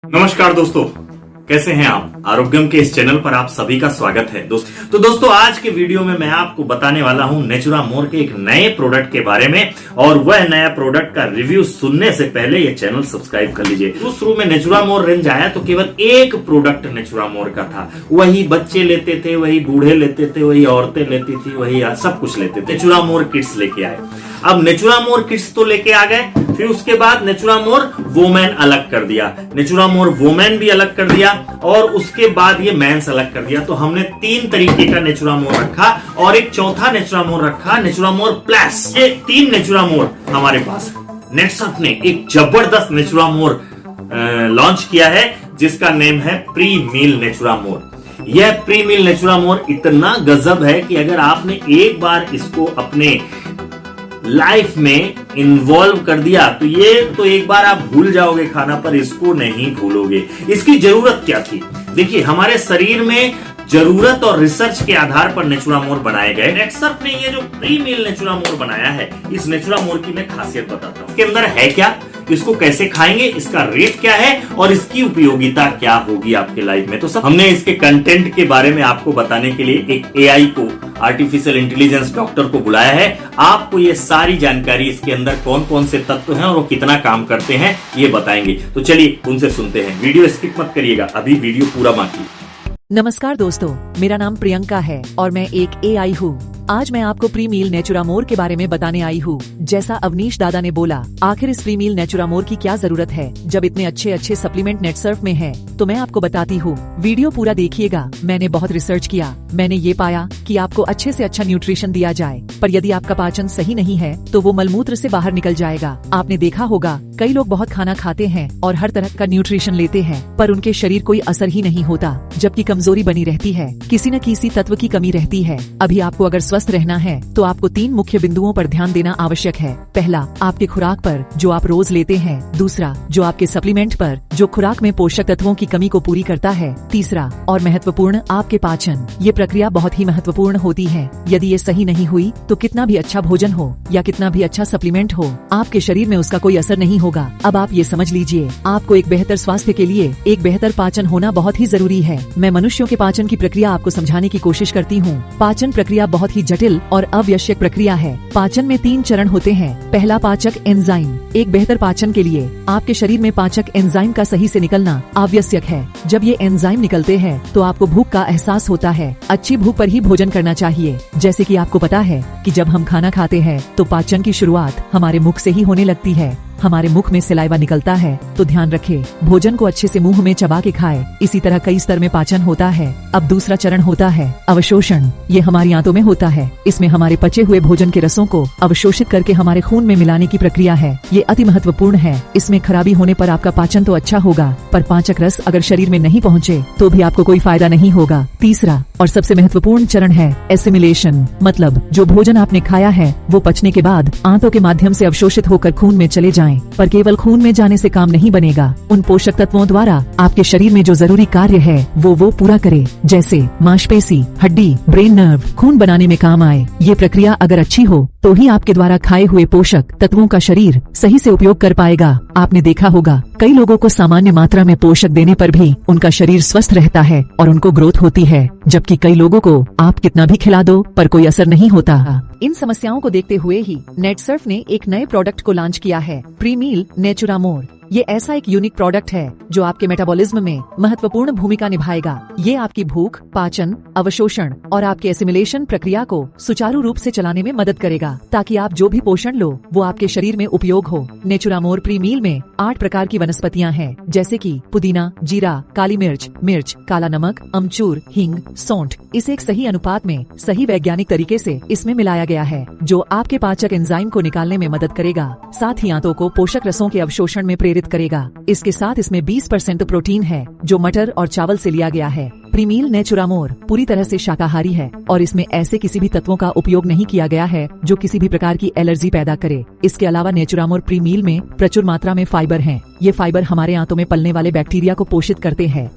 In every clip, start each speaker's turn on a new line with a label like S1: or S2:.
S1: नमस्कार दोस्तों, कैसे हैं आप। आरोग्यम के इस चैनल पर आप सभी का स्वागत है दोस्तों आज के वीडियो में मैं आपको बताने वाला हूं नेचुरामोर के एक नए प्रोडक्ट के बारे में। और वह नया प्रोडक्ट का रिव्यू सुनने से पहले ये चैनल सब्सक्राइब कर लीजिए। शुरू में नेचुरामोर रेंज आया तो केवल एक प्रोडक्ट नेचुरामोर का था। वही बच्चे लेते थे, वही बूढ़े लेते थे, वही औरतें लेती थी, वही सब कुछ लेते थे। नेचुरामोर किड्स लेके आए। अब नेचुरामोर किड्स तो लेके आ गए, फिर उसके बाद नेचुरामोर वोमेन अलग कर दिया, नेचुरामोर वोमेन भी अलग कर दिया और उसके बाद ये मेंस अलग कर दिया। तो हमने 3 तरीके का नेचुरामोर रखा और एक चौथा नेचुरामोर रखा, नेचुरामोर प्लस। ये 3 नेचुरामोर हमारे पास। नेटसर्फ ने एक जबरदस्त नेचुरामोर लॉन्च किया है जिसका नेम है प्री मील नेचुरामोर। यह प्री मील नेचुरामोर इतना गजब है कि अगर आपने एक बार इसको अपने लाइफ में इन्वॉल्व कर दिया तो ये तो एक बार आप भूल जाओगे खाना, पर इसको नहीं भूलोगे। इसकी जरूरत क्या थी? देखिए, हमारे शरीर में जरूरत और रिसर्च के आधार पर नेचुरामोर बनाए गए। नेटसर्फ ने ये जो प्री मील नेचुरामोर बनाया है, इस नेचुरामोर की मैं खासियत बताता हूं। इसके अंदर है क्या, इसको कैसे खाएंगे, इसका रेट क्या है और इसकी उपयोगिता क्या होगी आपके लाइफ में। तो सब हमने इसके कंटेंट के बारे में आपको बताने के लिए एक एआई को, आर्टिफिशियल इंटेलिजेंस डॉक्टर को बुलाया है। आपको ये सारी जानकारी, इसके अंदर कौन कौन से तत्व हैं और वो कितना काम करते हैं, ये बताएंगे। तो चलिए उनसे सुनते हैं। वीडियो स्किप मत करिएगा, अभी वीडियो पूरा बाकी।
S2: नमस्कार दोस्तों, मेरा नाम प्रियंका है और मैं एक एआई हूँ। आज मैं आपको प्री मील नेचुरामोर के बारे में बताने आई हूँ। जैसा अवनीश दादा ने बोला, आखिर इस प्री मील नेचुरामोर की क्या जरूरत है जब इतने अच्छे अच्छे सप्लीमेंट नेटसर्फ में हैं? तो मैं आपको बताती हूँ, वीडियो पूरा देखिएगा। मैंने बहुत रिसर्च किया, मैंने ये पाया कि आपको अच्छे से अच्छा न्यूट्रिशन दिया जाए, पर यदि आपका पाचन सही नहीं है तो वो मलमूत्र से बाहर निकल जाएगा। आपने देखा होगा कई लोग बहुत खाना खाते हैं और हर तरह का न्यूट्रिशन लेते हैं, पर उनके शरीर कोई असर ही नहीं होता, जबकि कमजोरी बनी रहती है, किसी न किसी तत्व की कमी रहती है। अभी आपको अगर स्वस्थ रहना है तो आपको 3 मुख्य बिंदुओं पर ध्यान देना आवश्यक है। पहला, आपके खुराक पर जो आप रोज लेते हैं। दूसरा, जो आपके सप्लीमेंट पर जो खुराक में पोषक तत्वों की कमी को पूरी करता है। तीसरा और महत्वपूर्ण, आपके पाचन। ये प्रक्रिया बहुत ही महत्वपूर्ण होती है। यदि ये सही नहीं हुई तो कितना भी अच्छा भोजन हो या कितना भी अच्छा सप्लीमेंट हो, आपके शरीर में उसका कोई असर नहीं होगा। अब आप ये समझ लीजिए, आपको एक बेहतर स्वास्थ्य के लिए एक बेहतर पाचन होना बहुत ही जरूरी है। मैं मनुष्यों के पाचन की प्रक्रिया आपको समझाने की कोशिश करती हूँ। पाचन प्रक्रिया बहुत ही जटिल और आवश्यक प्रक्रिया है। पाचन में 3 चरण होते हैं। पहला, पाचक एंजाइम। एक बेहतर पाचन के लिए आपके शरीर में पाचक एंजाइम का सही से निकलना आवश्यक है। जब ये एंजाइम निकलते हैं तो आपको भूख का एहसास होता है। अच्छी भूख पर ही भोजन करना चाहिए। जैसे कि आपको पता है कि जब हम खाना खाते हैं तो पाचन की शुरुआत हमारे मुख से ही होने लगती है। हमारे मुख में सलाइवा निकलता है, तो ध्यान रखें, भोजन को अच्छे से मुंह में चबा के खाएं। इसी तरह कई स्तर में पाचन होता है। अब दूसरा चरण होता है अवशोषण। ये हमारी आंतों में होता है। इसमें हमारे पचे हुए भोजन के रसों को अवशोषित करके हमारे खून में मिलाने की प्रक्रिया है। ये अति महत्वपूर्ण है। इसमें खराबी होने पर आपका पाचन तो अच्छा होगा, पर पाचक रस अगर शरीर में नहीं पहुँचे तो भी आपको कोई फायदा नहीं होगा। तीसरा और सबसे महत्वपूर्ण चरण है एसिमिलेशन, मतलब जो भोजन आपने खाया है वो पचने के बाद आंतों के माध्यम से अवशोषित होकर खून में चले जाएं। पर केवल खून में जाने से काम नहीं बनेगा। उन पोषक तत्वों द्वारा आपके शरीर में जो जरूरी कार्य है वो पूरा करे, जैसे मांसपेशी, हड्डी, ब्रेन नर्व खून बनाने में काम आए। ये प्रक्रिया अगर अच्छी हो तो ही आपके द्वारा खाए हुए पोषक तत्वों का शरीर सही से उपयोग कर पाएगा। आपने देखा होगा कई लोगों को सामान्य मात्रा में पोषक देने पर भी उनका शरीर स्वस्थ रहता है और उनको ग्रोथ होती है, जबकि कई लोगों को आप कितना भी खिला दो पर कोई असर नहीं होता। इन समस्याओं को देखते हुए ही नेटसर्फ ने एक नए प्रोडक्ट को लॉन्च किया है, प्री मील नेचुरामोर। ये ऐसा एक यूनिक प्रोडक्ट है जो आपके मेटाबॉलिज्म में महत्वपूर्ण भूमिका निभाएगा। ये आपकी भूख, पाचन, अवशोषण और आपके एसिमिलेशन प्रक्रिया को सुचारू रूप से चलाने में मदद करेगा, ताकि आप जो भी पोषण लो वो आपके शरीर में उपयोग हो। नेचुरामोर प्री मील में 8 प्रकार की वनस्पतियाँ हैं, जैसे कि पुदीना, जीरा, काली मिर्च, मिर्च, काला नमक, अमचूर, हींग, सौंठ। इसे एक सही अनुपात में सही वैज्ञानिक तरीके से इसमें मिलाया गया है, जो आपके पाचक एंजाइम को निकालने में मदद करेगा। साथ ही आंतों को पोषक रसों के अवशोषण में प्रेरित करेगा। इसके साथ इसमें 20% प्रोटीन है जो मटर और चावल से लिया गया है। प्री मील नेचुरामोर पूरी तरह से शाकाहारी है और इसमें ऐसे किसी भी तत्वों का उपयोग नहीं किया गया है जो किसी भी प्रकार की एलर्जी पैदा करे। इसके अलावा नेचुरामोर प्री मील में प्रचुर मात्रा में फाइबर है। ये फाइबर हमारे आंतों में पलने वाले बैक्टीरिया को पोषित करते हैं।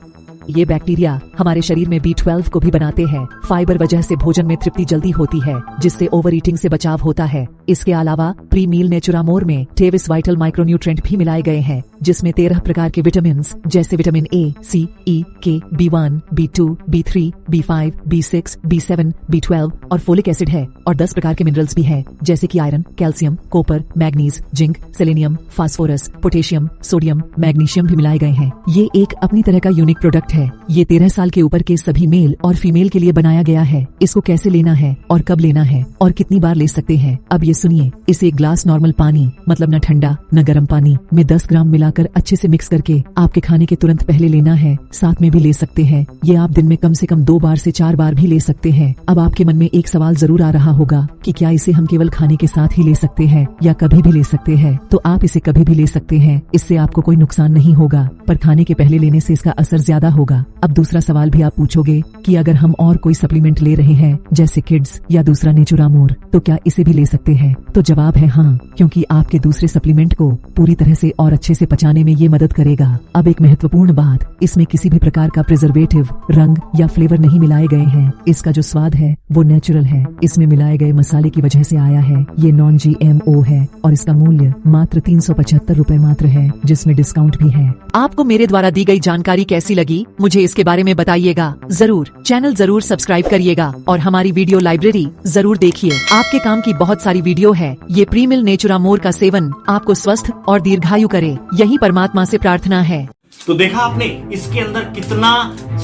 S2: ये बैक्टीरिया हमारे शरीर में B12 को भी बनाते हैं। फाइबर वजह से भोजन में तृप्ति जल्दी होती है, जिससे ओवर ईटिंग से बचाव होता है। इसके अलावा प्री मील नेचुरामोर में 23 वाइटल माइक्रोन्यूट्रिएंट भी मिलाए गए हैं, जिसमें 13 प्रकार के विटामिन जैसे विटामिन ए, सी, ई, के, B1, B2, B3, B5, B6, B7, B12 और फोलिक एसिड है और 10 प्रकार के मिनरल्स भी है जैसे कि iron, calcium, copper, manganese, zinc, selenium, phosphorus, potassium, sodium, magnesium भी मिलाए गए हैं। ये एक अपनी तरह का यूनिक प्रोडक्ट है। ये 13 साल के ऊपर के सभी मेल और फीमेल के लिए बनाया गया है। इसको कैसे लेना है और कब लेना है और कितनी बार ले सकते हैं, अब ये सुनिए। इसे एक ग्लास नॉर्मल पानी, मतलब न ठंडा न गर्म पानी में 10 ग्राम मिलाकर अच्छे से मिक्स करके आपके खाने के तुरंत पहले लेना है। साथ में भी ले सकते हैं। ये आप दिन में कम से कम 2 बार से 4 बार भी ले सकते हैं। अब आपके मन में एक सवाल जरूर आ रहा होगा कि क्या इसे हम केवल खाने के साथ ही ले सकते हैं या कभी भी ले सकते हैं। तो आप इसे कभी भी ले सकते हैं, इससे आपको कोई नुकसान नहीं होगा, पर खाने के पहले लेने से इसका असर ज्यादा होगा। अब दूसरा सवाल भी आप पूछोगे कि अगर हम और कोई सप्लीमेंट ले रहे हैं जैसे किड्स या दूसरा नेचुरामोर, तो क्या इसे भी ले सकते हैं? तो जवाब है हाँ, क्योंकि आपके दूसरे सप्लीमेंट को पूरी तरह से और अच्छे से पचाने में ये मदद करेगा। अब एक महत्वपूर्ण बात, इसमें किसी भी प्रकार का प्रिजर्वेटिव, रंग या फ्लेवर नहीं मिलाए गए हैं। इसका जो स्वाद है वो नेचुरल है। इसमें मिलाए गए मसाले की वजह से आया है। ये नॉन GMO है और इसका मूल्य मात्र 375 रुपए मात्र है, जिसमें डिस्काउंट भी है। आपको मेरे द्वारा दी गई जानकारी कैसी लगी, मुझे इसके बारे में बताइएगा जरूर। चैनल जरूर सब्सक्राइब करिएगा और हमारी वीडियो लाइब्रेरी जरूर देखिए। आपके काम की बहुत सारी वीडियो है। ये प्रीमिल नेचुरामोर का सेवन आपको स्वस्थ और दीर्घायु करे, यही परमात्मा से प्रार्थना है।
S1: तो देखा आपने इसके अंदर कितना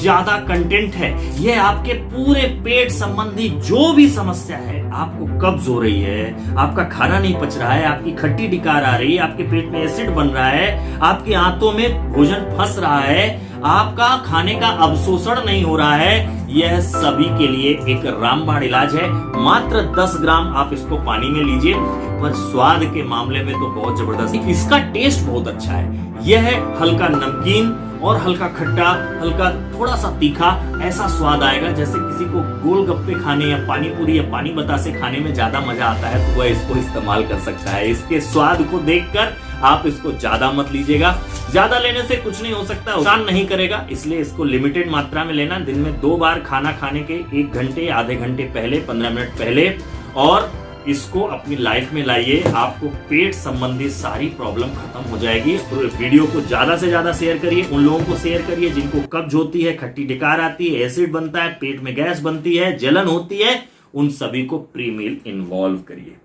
S1: ज्यादा कंटेंट है। ये आपके पूरे पेट संबंधी जो भी समस्या है, आपको कब्ज हो रही है, आपका खाना नहीं पच रहा है, आपकी खट्टी डिकार आ रही है, आपके पेट में एसिड बन रहा है, आपके आंतों में भोजन फंस रहा है, आपका खाने का अवशोषण नहीं हो रहा है, यह सभी के लिए एक रामबाण इलाज है। मात्र 10 ग्राम आप इसको पानी में लीजिए, पर स्वाद के मामले में तो बहुत जबरदस्त। इसका टेस्ट बहुत अच्छा है। यह है हल्का नमकीन और हल्का खट्टा, हल्का थोड़ा सा तीखा, ऐसा स्वाद आएगा जैसे किसी को गोलगप्पे खाने या पानी पूरी या पानी बतासे खाने में ज्यादा मजा आता है, तो वह इसको इस्तेमाल कर सकता है। इसके स्वाद को देखकर आप इसको ज्यादा मत लीजिएगा। ज्यादा लेने से कुछ नहीं हो सकता, नुकसान नहीं करेगा, इसलिए इसको लिमिटेड मात्रा में लेना। दिन में 2 बार खाना खाने के 1 घंटे आधे घंटे पहले, 15 मिनट पहले, और इसको अपनी लाइफ में लाइए। आपको पेट संबंधी सारी प्रॉब्लम खत्म हो जाएगी। तो वीडियो को ज्यादा से ज्यादा शेयर करिए, उन लोगों को शेयर करिए जिनको कब्ज होती है, खट्टी डिकार आती है, एसिड बनता है, पेट में गैस बनती है, जलन होती है, उन सभी को प्रीमील इन्वॉल्व करिए।